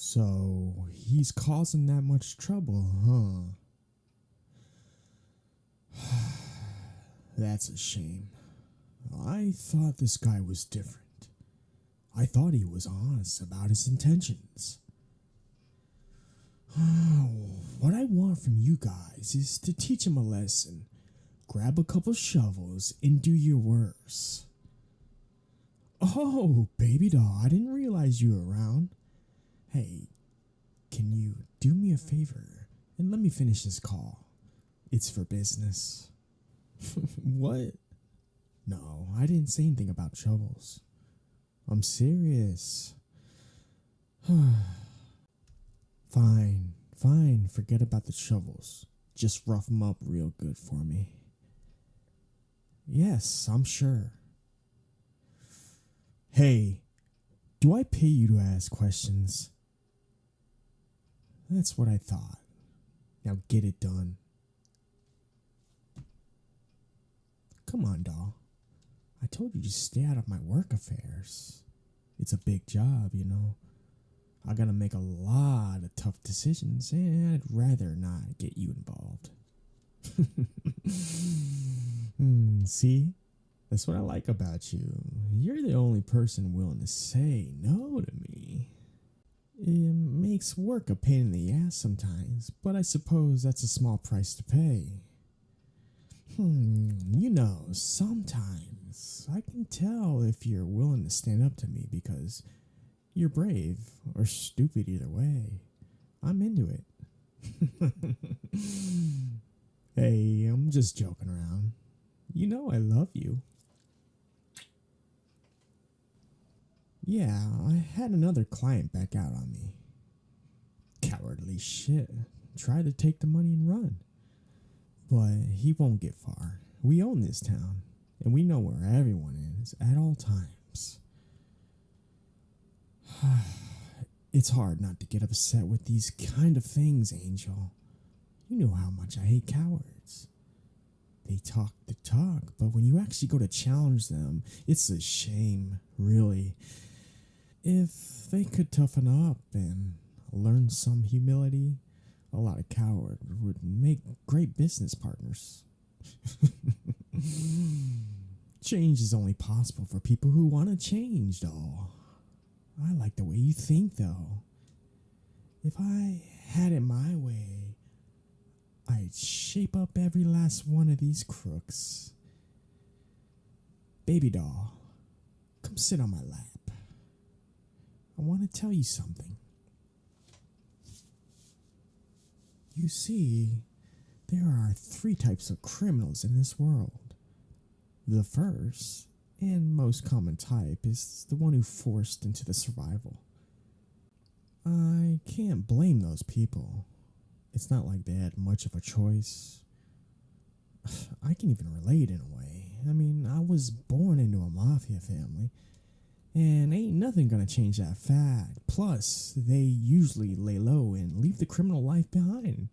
So he's causing that much trouble, huh? That's a shame. I thought this guy was different. I thought he was honest about his intentions. What I want from you guys is to teach him a lesson. Grab a couple shovels and do your worst. Oh, baby doll, I didn't realize you were around. Hey, can you do me a favor and let me finish this call? It's for business. What? No, I didn't say anything about shovels. I'm serious. Fine, forget about the shovels. Just rough them up real good for me. Yes, I'm sure. Hey, do I pay you to ask questions? That's what I thought. Now get it done. Come on, doll. I told you to stay out of my work affairs. It's a big job, you know. I gotta make a lot of tough decisions, and I'd rather not get you involved. See? That's what I like about you. You're the only person willing to say no to me. It makes work a pain in the ass sometimes, but I suppose that's a small price to pay. You know, sometimes I can tell if you're willing to stand up to me because you're brave or stupid either way. I'm into it. Hey, I'm just joking around. You know I love you. Yeah, I had another client back out on me. Cowardly shit. Tried to take the money and run. But he won't get far. We own this town, and we know where everyone is at all times. It's hard not to get upset with these kind of things, Angel. You know how much I hate cowards. They talk the talk, but when you actually go to challenge them, it's a shame, really. If they could toughen up and learn some humility, a lot of cowards would make great business partners. Change is only possible for people who want to change, doll. I like the way you think, though. If I had it my way, I'd shape up every last one of these crooks. Baby doll, come sit on my lap. I want to tell you something. You see, there are 3 types of criminals in this world. The first and most common type is the one who forced into the survival. I can't blame those people. It's not like they had much of a choice. I can even relate in a way. I mean, I was born into a Mafia family, and ain't nothing gonna change that fact. Plus, they usually lay low and leave the criminal life behind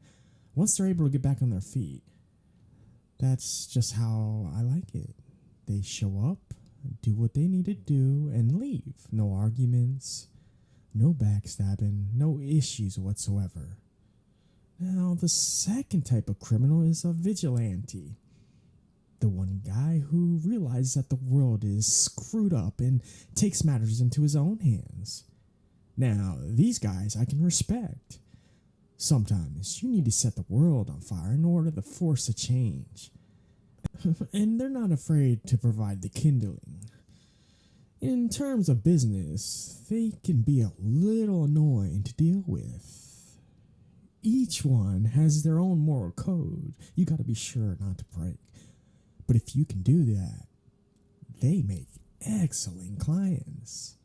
once they're able to get back on their feet. That's just how I like it. They show up, do what they need to do, and leave. No arguments, no backstabbing, no issues whatsoever. Now, the second type of criminal is a vigilante. The one guy who realizes that the world is screwed up and takes matters into his own hands. Now, these guys I can respect. Sometimes you need to set the world on fire in order to force a change. And they're not afraid to provide the kindling. In terms of business, they can be a little annoying to deal with. Each one has their own moral code you gotta be sure not to break. But if you can do that, they make excellent clients.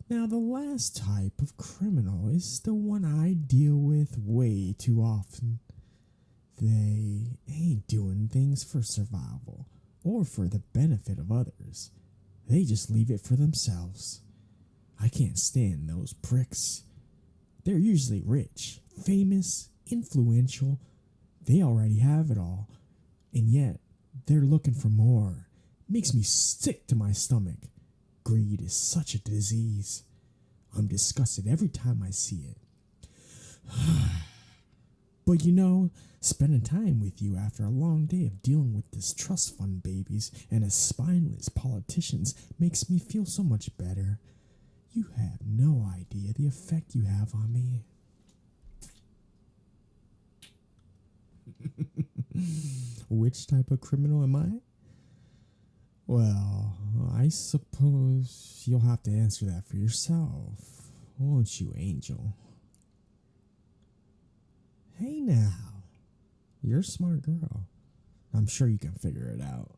Now, the last type of criminal is the one I deal with way too often. They ain't doing things for survival or for the benefit of others. They just leave it for themselves. I can't stand those pricks. They're usually rich, famous, influential. They already have it all, and yet they're looking for more. Makes me sick to my stomach. Greed is such a disease. I'm disgusted every time I see it. But you know, spending time with you after a long day of dealing with this trust fund babies and a spineless politicians makes me feel so much better. You have no idea the effect you have on me. Which type of criminal am I? Well, I suppose you'll have to answer that for yourself, won't you, Angel? Hey now, you're a smart girl. I'm sure you can figure it out.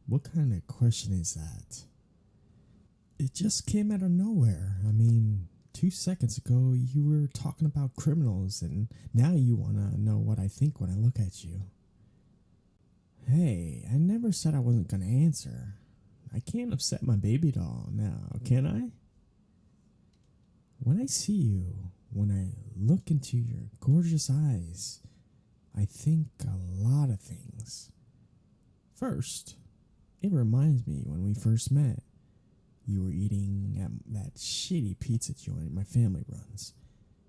What kind of question is that? It just came out of nowhere. I mean, 2 seconds ago you were talking about criminals, and now you want to know what I think when I look at you. Hey, I never said I wasn't going to answer. I can't upset my baby doll now, can I? When I see you, when I look into your gorgeous eyes, I think a lot of things. First, it reminds me when we first met. You were eating at that shitty pizza joint my family runs,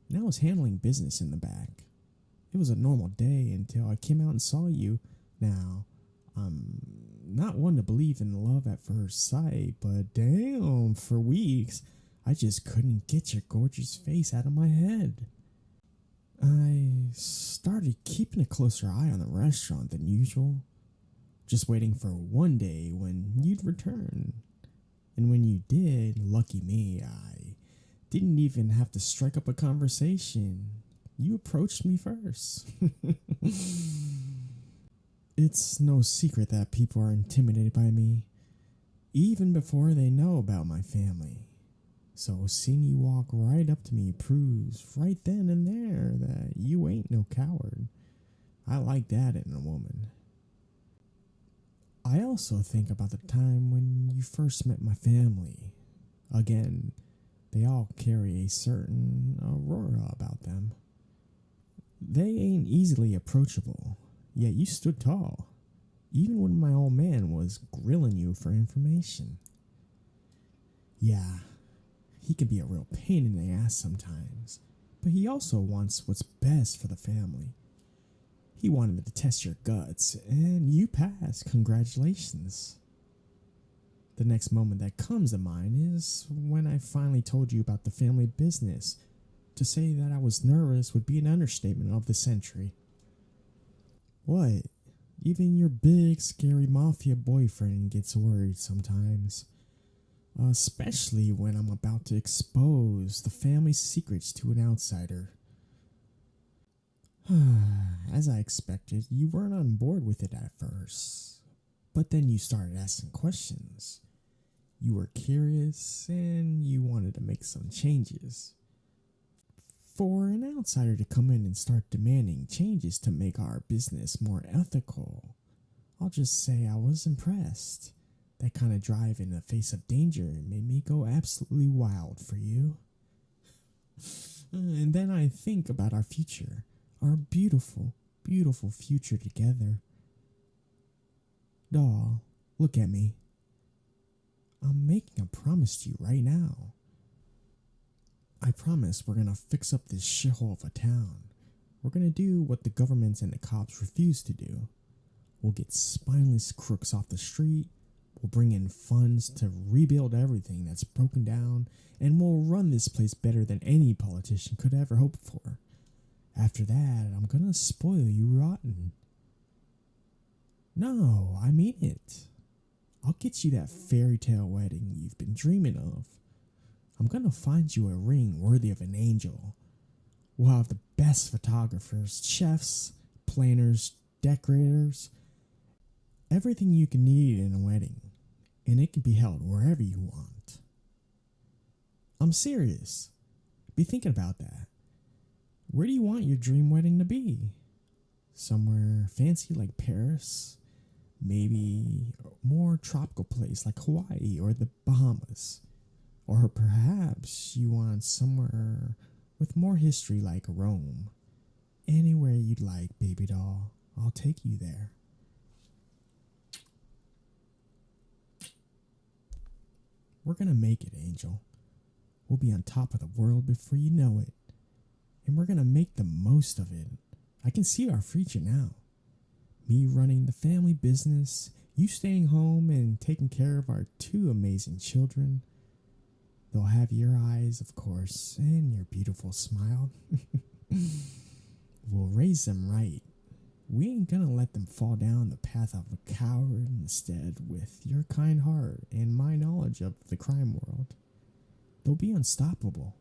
and I was handling business in the back. It was a normal day until I came out and saw you. Now, I'm not one to believe in love at first sight, but damn, for weeks, I just couldn't get your gorgeous face out of my head. I started keeping a closer eye on the restaurant than usual, just waiting for one day when you'd return. And when you did, lucky me, I didn't even have to strike up a conversation. You approached me first. It's no secret that people are intimidated by me, even before they know about my family. So seeing you walk right up to me proves right then and there that you ain't no coward. I like that in a woman. I also think about the time when you first met my family. Again, they all carry a certain aurora about them. They ain't easily approachable, yet you stood tall, even when my old man was grilling you for information. Yeah, he can be a real pain in the ass sometimes, but he also wants what's best for the family. He wanted to test your guts, and you passed. Congratulations. The next moment that comes to mind is when I finally told you about the family business. To say that I was nervous would be an understatement of the century. What? Even your big, scary Mafia boyfriend gets worried sometimes. Especially when I'm about to expose the family's secrets to an outsider. As I expected, you weren't on board with it at first. But then you started asking questions. You were curious and you wanted to make some changes. For an outsider to come in and start demanding changes to make our business more ethical, I'll just say I was impressed. That kind of drive in the face of danger made me go absolutely wild for you. And then I think about our future. Our beautiful, beautiful future together. Doll, look at me. I'm making a promise to you right now. I promise we're gonna fix up this shithole of a town. We're gonna do what the government and the cops refuse to do. We'll get spineless crooks off the street. We'll bring in funds to rebuild everything that's broken down, and we'll run this place better than any politician could ever hope for. After that, I'm gonna spoil you rotten. No, I mean it. I'll get you that fairy tale wedding you've been dreaming of. I'm gonna find you a ring worthy of an angel. We'll have the best photographers, chefs, planners, decorators, everything you can need in a wedding, and it can be held wherever you want. I'm serious. Be thinking about that. Where do you want your dream wedding to be? Somewhere fancy like Paris? Maybe a more tropical place like Hawaii or the Bahamas? Or perhaps you want somewhere with more history like Rome? Anywhere you'd like, baby doll. I'll take you there. We're gonna make it, Angel. We'll be on top of the world before you know it. And we're gonna make the most of it. I can see our future now. Me running the family business, you staying home and taking care of our two amazing children. They'll have your eyes, of course, and your beautiful smile. We'll raise them right. We ain't gonna let them fall down the path of a coward. Instead, with your kind heart and my knowledge of the crime world, they'll be unstoppable.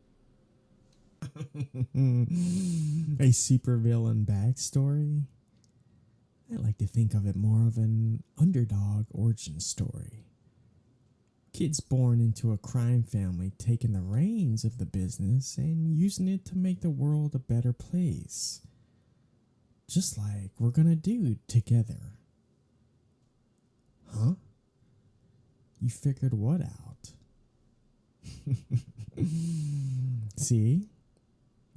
A supervillain backstory? I like to think of it more of an underdog origin story. Kids born into a crime family taking the reins of the business and using it to make the world a better place. Just like we're gonna do together. Huh? You figured what out? See?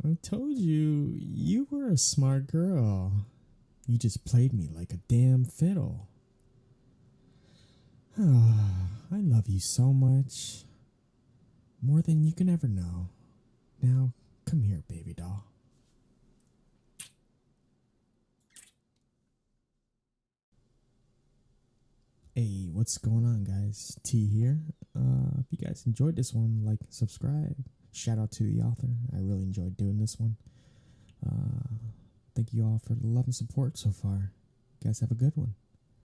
I told you, you were a smart girl. You just played me like a damn fiddle. I love you so much. More than you can ever know. Now, come here, baby doll. Hey, what's going on, guys? T here. If you guys enjoyed this one, like and subscribe. Shout out to the author. I really enjoyed doing this one. Thank you all for the love and support so far. You guys have a good one.